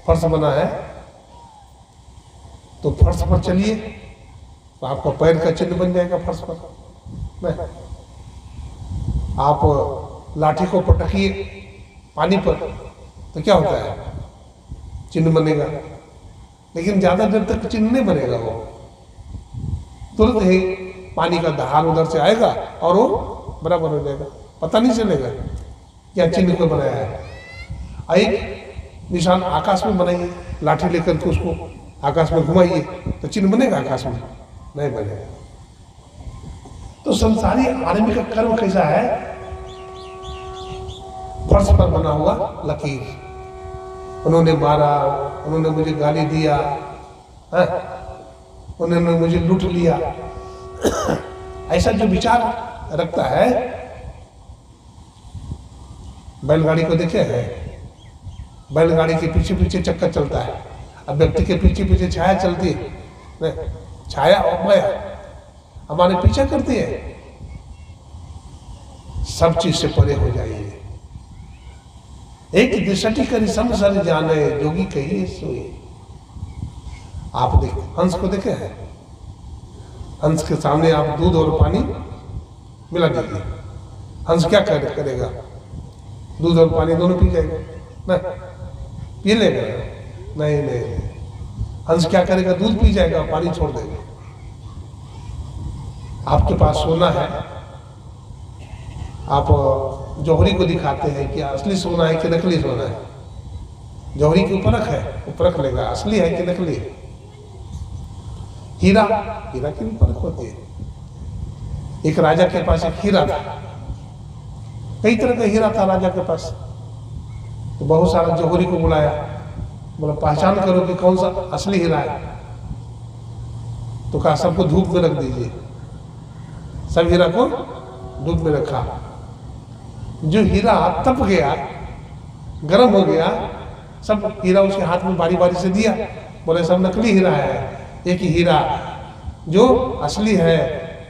Speaker 1: फर्श बना है, तो फर्श पर चलिए तो आपका पैर का चिन्ह बन जाएगा फर्श पर। नहीं, आप लाठी को पटकिए पानी पर तो क्या होता है, चिन्ह बनेगा। लेकिन ज्यादा देर तक चिन्ह नहीं बनेगा, वो तुरंत ही पानी का दहाड़ उधर से आएगा और वो बराबर हो जाएगा, पता नहीं चलेगा क्या चिन्ह को बनाया है। एक निशान आकाश में बनाइए, लाठी लेकर के उसको आकाश में घुमाइए तो चिन्ह बनेगा आकाश में? नहीं बनेगा। तो संसारी आदमी का कर्म कैसा है? फर्श पर बना हुआ लकीर। उन्होंने मारा, उन्होंने मुझे गाली दिया, उन्होंने मुझे लूट लिया, ऐसा जो विचार रखता है। बैलगाड़ी को देखे हैं, बैलगाड़ी के पीछे पीछे चक्कर चलता है। अब व्यक्ति के पीछे पीछे छाया चलती है, छाया और माया हमारे पीछे करती है। सब चीज से परे हो जाइए। एक दृष्टि करी संसार जाने, जोगी कहिए सोए। आप देखो, हंस को देखे हैं? हंस के सामने आप दूध और पानी मिला दीजिए, हंस क्या करेगा? दूध और पानी दोनों पी जाएगा ना? पी लेगा? नहीं नहीं, हंस क्या करेगा? दूध पी जाएगा, पानी छोड़ देगा। आपके पास सोना है, आप जौहरी को दिखाते हैं कि असली सोना है कि नकली सोना है। जौहरी की परख है, वो परख लेगा असली है कि नकली है। हीरा, हीरा की भी परख होती है। एक राजा के पास एक हीरा था, कई तरह का हीरा था राजा के पास। तो बहुत सारा जौहरी को बुलाया, बोला पहचान करो कि कौन सा असली हीरा है। तो कहा सबको धूप में रख दीजिए। सब हीरा को धूप में रखा। जो हीरा तप गया, गर्म हो गया, सब हीरा उसके हाथ में बारी बारी से दिया। बोले सब नकली हीरा है, एक ही हीरा जो असली है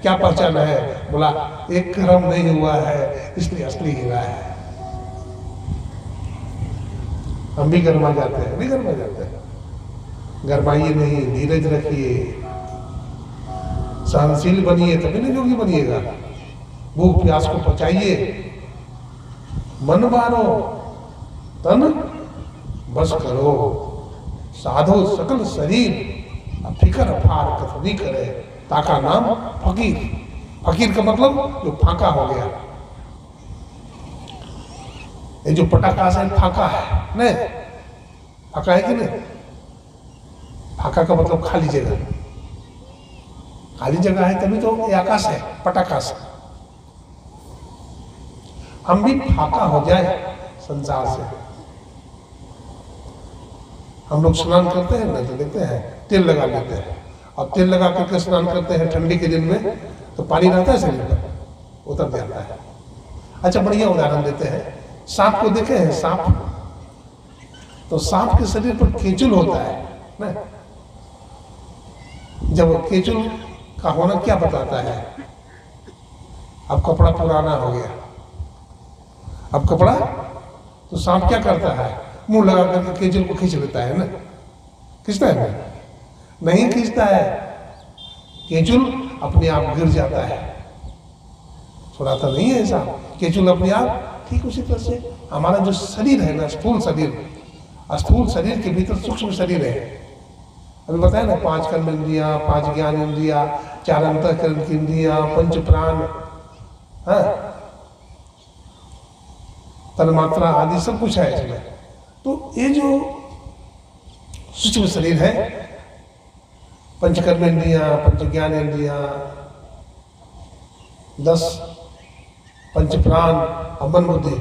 Speaker 1: क्या पहचान है? बोला एक गर्म नहीं हुआ है इसलिए असली हीरा है। हम भी गरमा जाते हैं, नहीं गरमा जाते हैं? गरमाइए नहीं, धीरज रखिए, सहनशील बनिए, तभी ना योगी बनिएगा। भूख प्यास को पचाइए, मन मारो, तन बस करो, साधो सकल शरीर, फिकर फार कथनी करे, ताका नाम फकीर। फकीर का मतलब जो फाका हो गया। ये जो पटाखास है फाका है, नहीं फाका है कि नहीं? फाका का मतलब खाली जगह। खाली जगह है तभी तो ये आकाश है, पटाखास। हम भी फाका हो जाए संसार से। हम लोग स्नान करते हैं ना, तो देखते हैं तेल लगा लेते हैं, और तेल लगा करके स्नान करते हैं ठंडी के दिन में, तो पानी रहता है शरीर पर, उतर जाता है। अच्छा, बढ़िया उदाहरण देते हैं। सांप को देखे हैं? सांप, तो सांप के शरीर पर केंचुल होता है ना। जब केंचुल का होना क्या बताता है? अब कपड़ा पुराना हो गया, अब कपड़ा, तो सांप क्या करता है? मुंह लगा करके केंचुल को खींच लेता है ना। खींचता है ना? नहीं खींचता है। केंचुल अपने आप गिर जाता है। छुड़ाता नहीं है ऐसा। केंचुल अपने आप, ठीक उसी तरह से हमारा जो शरीर है ना, स्थूल शरीर, स्थूल शरीर के भीतर सूक्ष्म शरीर है। अभी बताया ना, 5 कर्म इंद्रियां, 5 ज्ञान इंद्रिया, 4 अंतःकरण की इंद्रियां, 5 प्राण, तन्मात्रा आदि सब कुछ है इसमें। तो ये जो सूक्ष्म शरीर है, 5 कर्म इंद्रियां, 5 ज्ञान इंद्रियां, 10 पंच प्राण, अमन बुद्धि,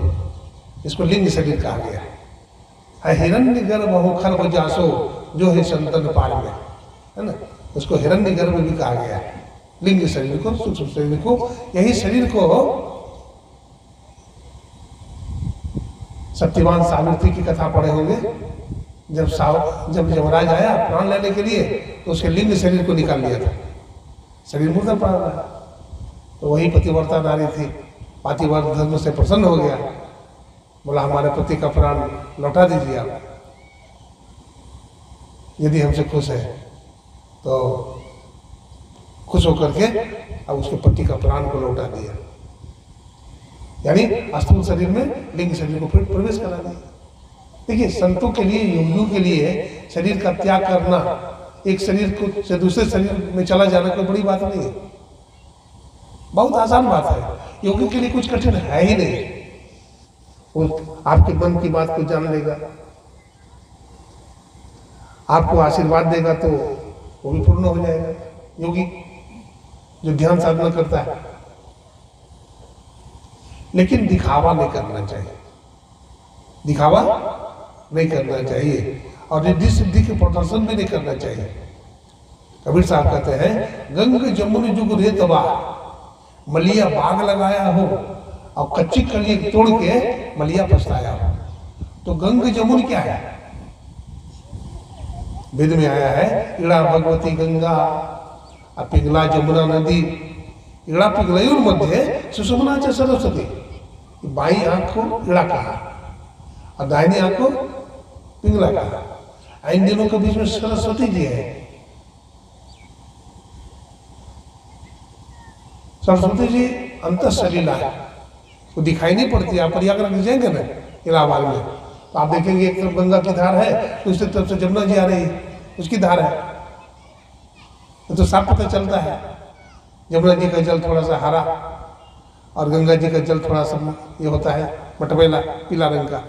Speaker 1: इसको लिंग शरीर कहा गया है। हिरण्य गर्भ हो खर्व जासो, जो है संतन पाल में, है ना। उसको हिरण्य गर्भ भी कहा गया है, लिंग शरीर को, सूक्ष्म शरीर को। यही शरीर को सत्यवान सावित्री की कथा पढ़े होंगे। जब यमराज आया प्राण लेने के लिए, तो उसके लिंग शरीर को निकाल लिया था। शरीर मुर्दा पड़ा था, तो वही पतिव्रता नारी थी, पातिव्रत धर्म से प्रसन्न हो गया, बोला हमारे पति का प्राण लौटा दीजिए आप, यदि हमसे खुश है तो खुश होकर के अब उसके पति का प्राण को लौटा दिया, यानी स्थूल शरीर में लिंग शरीर को फिर प्रवेश करा दिया। देखिए संतों के लिए, योगियों के लिए शरीर का त्याग करना, एक शरीर को से दूसरे शरीर में चला जाना कोई बड़ी बात नहीं है, बहुत आसान बात है। योगी के लिए कुछ कठिन है ही नहीं, वो आपके मन की बात को जान लेगा, आपको आशीर्वाद देगा तो वो भी पूर्ण हो जाएगा। योगी जो ध्यान साधना करता है, लेकिन दिखावा नहीं करना चाहिए, दिखावा नहीं करना चाहिए और रिद्धि सिद्धि के प्रदर्शन भी नहीं करना चाहिए। कबीर साहब कहते हैं गंग जमुनी जुग रे तबा, मलिया बाग लगाया हो और कच्ची कली तोड़ के मलिया पछताया हो। तो गंग जमुन क्या है? वेद में आया है इड़ा भगवती गंगा पिघला जमुना नदी, इड़ा पिघलयोर मध्य सुषुम्ना च सरस्वती। बाई आंख को इड़ा कहा और दाहिनी आंख को पिघला कहा। इन दिनों के बीच में सरस्वती जी है। सरस्वती जी अंत सलीला है, वो दिखाई नहीं पड़ती। आप प्रयागराज जाएंगे ना इलाहाबाद में, तो आप देखेंगे एक तरफ गंगा की धार है, दूसरी तरफ से जमुना जी आ रही है, उसकी धार है, तो साफ पता चलता है जमुना जी का जल थोड़ा सा हरा और गंगा जी का जल थोड़ा सा ये होता है मटमैला पीला रंग का।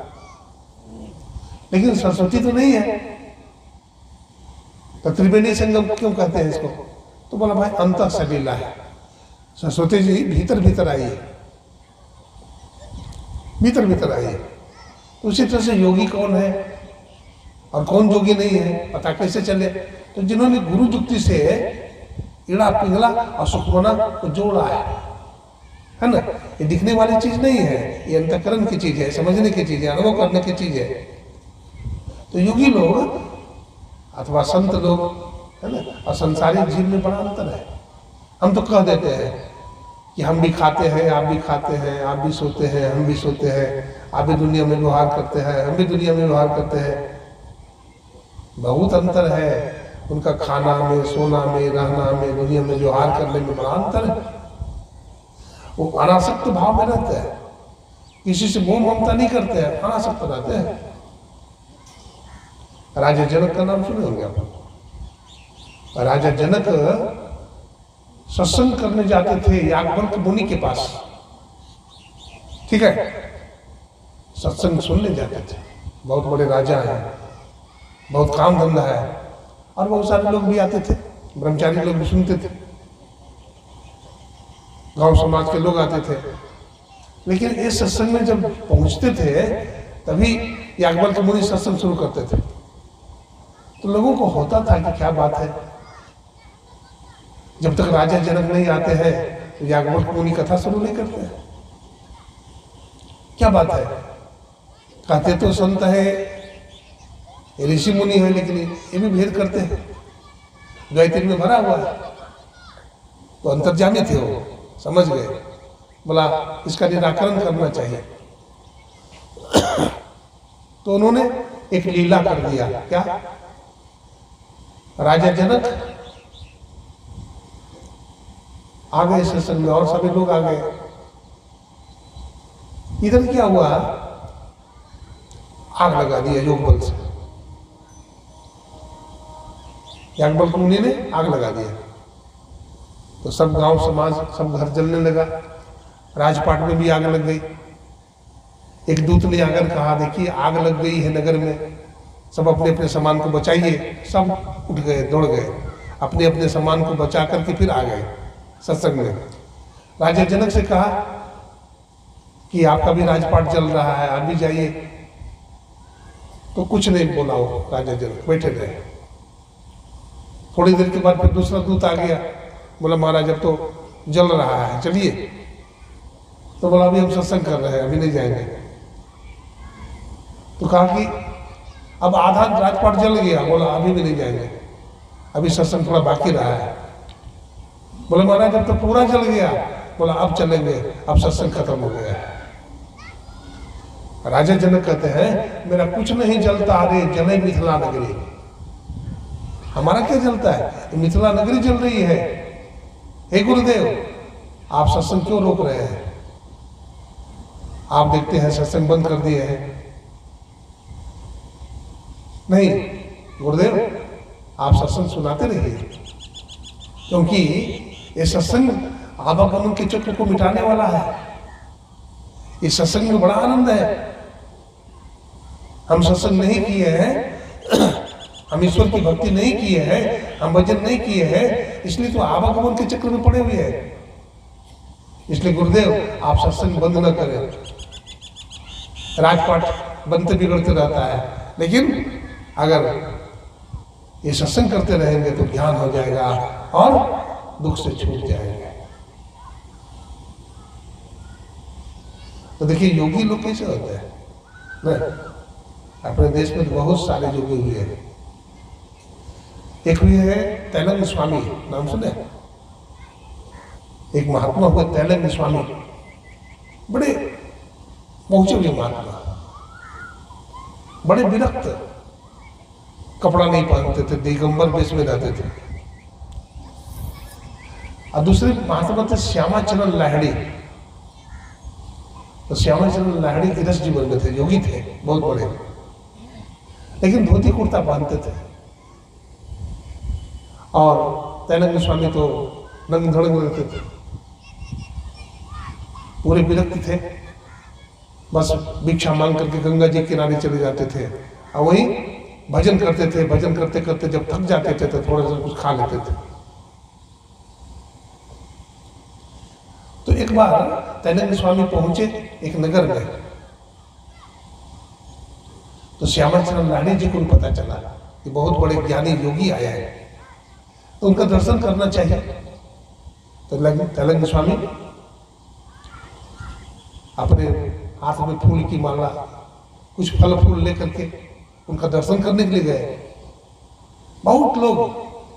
Speaker 1: लेकिन सरस्वती तो नहीं है, तो त्रिवेणी संगम क्यों कहते हैं इसको? तो बोला भाई अंत सलीला है, सरस्वती जी भीतर भीतर आई है, भीतर भीतर आई है। तो उसी तरह से योगी कौन है और कौन योगी नहीं है पता कैसे चले? तो जिन्होंने गुरु जुक्ति से इड़ा पिघला और सुखमना को जोड़ा है ना, ये दिखने वाली चीज नहीं है, ये अंतःकरण की चीज है, समझने की चीज है, अनुभव करने की चीज है। तो योगी लोग अथवा संत लोग है ना, और संसारिक जीव में बड़ा अंतर है। हम तो कह देते हैं कि हम भी खाते हैं, आप भी खाते हैं, आप भी सोते हैं, हम भी सोते हैं, आप भी दुनिया में व्यवहार करते हैं, हम भी दुनिया में व्यवहार करते हैं। बहुत अंतर है उनका खाना में, सोना में, रहना में, दुनिया में व्यवहार करने में बड़ा अंतर है। वो अनासक्त भाव में रहते हैं, किसी से मोह ममता नहीं करते हैं, अनासक्त रहते हैं। राजा जनक का नाम सुने होंगे आप। राजा जनक सत्संग करने जाते थे याज्ञवल्क्य मुनि के पास, ठीक है, सत्संग सुनने जाते थे। बहुत बड़े राजा हैं, बहुत काम धंधा है, और बहुत सारे लोग भी आते थे, ब्रह्मचारी लोग भी सुनते थे, गांव समाज के लोग आते थे। लेकिन इस सत्संग में जब पहुंचते थे तभी याज्ञवल्क्य मुनि सत्संग शुरू करते थे। तो लोगों को होता था कि क्या बात है, जब तक राजा जनक नहीं आते हैं तो याज्ञवल्क्य मुनि कथा शुरू नहीं करते हैं। क्या बात है? कहते तो संत है, ऋषि मुनि है, लेकिन ये भी भेद करते हैं, द्वैत में भरा हुआ है। तो अंतर्जामी थे, वो समझ गए, बोला इसका निराकरण करना चाहिए। तो उन्होंने एक लीला कर दिया। क्या? राजा जनक आ गए सत्संग में और सभी लोग आ गए। इधर क्या हुआ, आग लगा दिया योग बल से, याज्ञवल्क्य मुनि ने आग लगा दिया। तो सब गांव समाज सब घर जलने लगा, राजपाट में भी आग लग गई। एक दूत ने आकर कहा देखिए आग लग गई है नगर में, सब अपने अपने सामान को बचाइए। सब उठ गए, दौड़ गए, अपने अपने सामान को बचा करके फिर आ गए सत्संग में। राजा जनक से कहा कि आपका भी राजपाट जल रहा है, आप भी जाइए। तो कुछ नहीं बोला वो राजा जनक, बैठे रहे। थोड़ी देर के बाद फिर दूसरा दूत आ गया, बोला महाराज अब तो जल रहा है, चलिए। तो बोला अभी हम सत्संग कर रहे हैं, अभी नहीं जाएंगे। तो कहा कि अब आधा राजपाट जल गया, बोला अभी भी नहीं जाएंगे, अभी सत्संग थोड़ा बाकी रहा है। बोले महाराज अब तो पूरा जल गया, बोला अब चलेंगे, अब सत्संग खत्म हो गया है। राजा जनक कहते हैं मेरा कुछ नहीं जलता रे जले मिथिला नगरी। हमारा क्या जलता है, मिथिला नगरी जल रही है। हे गुरुदेव आप सत्संग क्यों रोक रहे हैं? आप देखते हैं सत्संग बंद कर दिए हैं। नहीं गुरुदेव आप सत्संग सुनाते रहिए, क्योंकि ये सत्संग आवागमन के चक्र को मिटाने वाला है। इस सत्संग में बड़ा आनंद है। हम सत्संग नहीं किए हैं, हम ईश्वर की भक्ति नहीं किए हैं, हम भजन नहीं किए हैं, इसलिए तो आवागमन के चक्र में पड़े हुए हैं। इसलिए गुरुदेव आप सत्संग बंद न करें। राजपाट बनते बिगड़ते रहता है, लेकिन अगर ये सत्संग करते रहेंगे तो ज्ञान हो जाएगा और दुख से छूट जाएंगे। तो देखिए योगी लोग कैसे होते हैं ना, अपने देश में तो बहुत सारे योगी हुए हैं। एक हुए है तैलंग स्वामी, नाम सुने? एक महात्मा हुए तैलंग स्वामी, बड़े पहुंचे हुए महात्मा, बड़े विरक्त, कपड़ा नहीं पहनते थे, दिगंबर वेश में रहते थे। और दूसरे महात्मा थे श्यामाचरण लाहिड़ी। तो श्यामाचरण लाहिड़ी गृहस्थ जीवन में थे, योगी थे बहुत बड़े, लेकिन धोती कुर्ता पहनते थे। और तैलंग स्वामी तो नंग धड़ंग रहते थे, पूरे विरक्त थे, बस भिक्षा मांग करके गंगा जी किनारे चले जाते थे और वहीं भजन करते थे। भजन करते करते जब थक जाते थे तो थोड़ा सा कुछ खा लेते थे। तो एक बार तैलंग स्वामी पहुंचे एक नगर में, तो श्यामाचरण लाहिड़ी जी को भी पता चला कि बहुत बड़े ज्ञानी योगी आया है, तो उनका दर्शन करना चाहिए। तो तैलंग स्वामी अपने हाथ में फूल की माला, कुछ फल फूल लेकर के उनका दर्शन करने के लिए गए। बहुत लोग,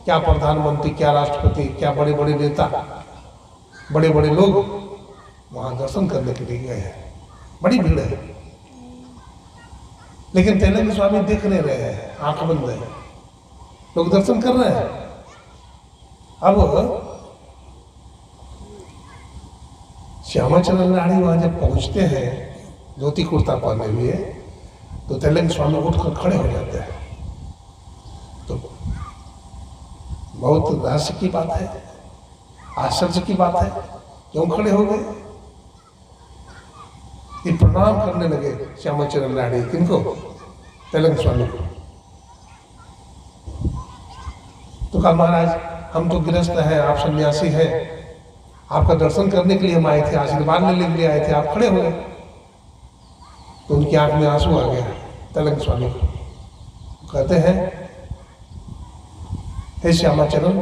Speaker 1: क्या प्रधानमंत्री, क्या राष्ट्रपति, क्या बड़े बड़े नेता, बड़े बड़े लोग वहां दर्शन करने के लिए गए हैं, बड़ी भीड़ है। लेकिन तैलंग स्वामी देख नहीं रहे हैं, आंख बंद है, लोग दर्शन कर रहे हैं। अब श्यामाचरण लाहिड़ी वहां जब पहुंचते हैं धोती कुर्ता पहने हुए, तो तैलंग स्वामी उठकर खड़े हो जाते हैं। तो बहुत रहस्य की बात है, आश्चर्य की बात है, क्यों खड़े हो गए? ये प्रणाम करने लगे श्यामाचरण लाहिड़ी, किनको? तैलंग स्वामी को। तो कहा महाराज हम तो गृहस्थ हैं, आप सन्यासी हैं, आपका दर्शन करने के लिए हम आए थे, आशीर्वाद लेने के लिए आए थे, आप खड़े हो गए। तो उनकी आंख में आंसू आ गया तैलंग स्वामी को। कहते हैं हे श्यामाचरण,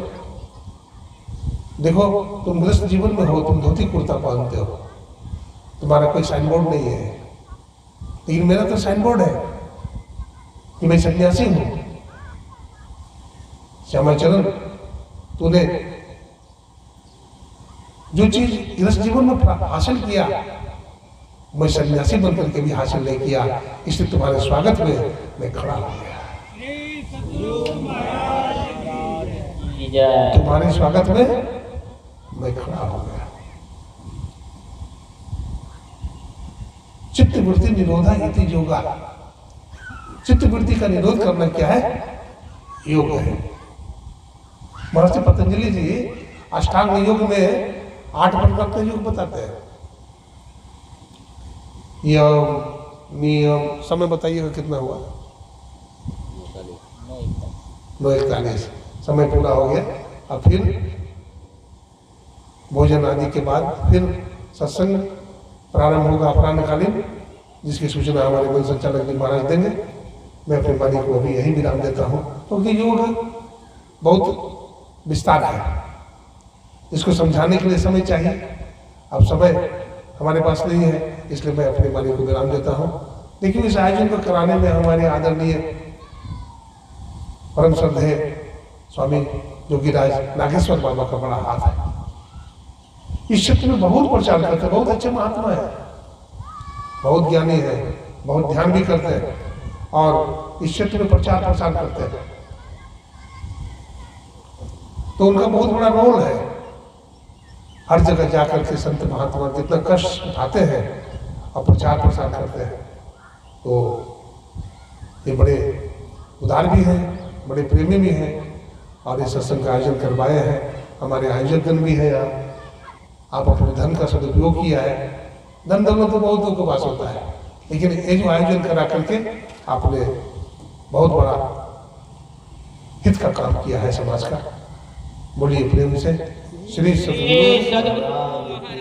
Speaker 1: देखो तुम गृहस्थ जीवन में हो, तुम धोती कुर्ता पहनते हो, तुम्हारा कोई साइन बोर्ड नहीं है, लेकिन मेरा तो साइन बोर्ड है कि मैं सन्यासी हूं। श्यामाचरण तूने जो चीज गृहस्थ जीवन में हासिल किया, मैं सन्यासी बनकर के भी हासिल नहीं किया, इसलिए तुम्हारे स्वागत में मैं खड़ा हो गया। तुम्हारे स्वागत में मैं खड़ा हो गया। चित्त वृत्ति निरोधा इति योगा। चित्त वृत्ति का निरोध करना क्या है? योग है। महर्षि पतंजलि जी अष्टांग योग में 8 प्रकार का योग बताते हैं। यम, नियम, समय बताइएगा कितना हुआ? 9:41। समय पूरा हो गया। अब फिर भोजन आदि के बाद फिर सत्संग प्रारंभ होगा अपराह्नकालीन, जिसकी सूचना हमारे वन संचालक जी महाराज देंगे। मैं अपने वाणी को अभी यही विराम देता हूँ, क्योंकि योग बहुत विस्तार है, इसको समझाने के लिए समय चाहिए। अब समय हमारे पास नहीं है, इसलिए मैं अपने वाणी को विराम देता हूँ। लेकिन इस आयोजन को कराने में हमारे आदरणीय परम श्रद्धेय स्वामी योगीराज नागेश्वर बाबा का बड़ा हाथ है। इस क्षेत्र में बहुत प्रचार करते हैं, बहुत अच्छे महात्मा है, बहुत ज्ञानी है, बहुत ध्यान भी करते हैं और इस क्षेत्र में प्रचार प्रसार करते हैं। तो उनका बहुत बड़ा रोल है, हर जगह जाकर के संत महात्मा जितना कष्ट उठाते हैं और प्रचार प्रसार करते हैं। तो ये बड़े उदार भी हैं, बड़े प्रेमी भी हैं और इस सत्संग का आयोजन करवाए हैं। हमारे आयोजकगण भी है यहाँ, आप अपने धन का सदुपयोग किया है। धन दौलत तो बहुतों के पास होता है, लेकिन ये जो आयोजन करा करके आपने बहुत बड़ा हित का काम किया है समाज का। बोलिए प्रेम से श्री सद्गुरु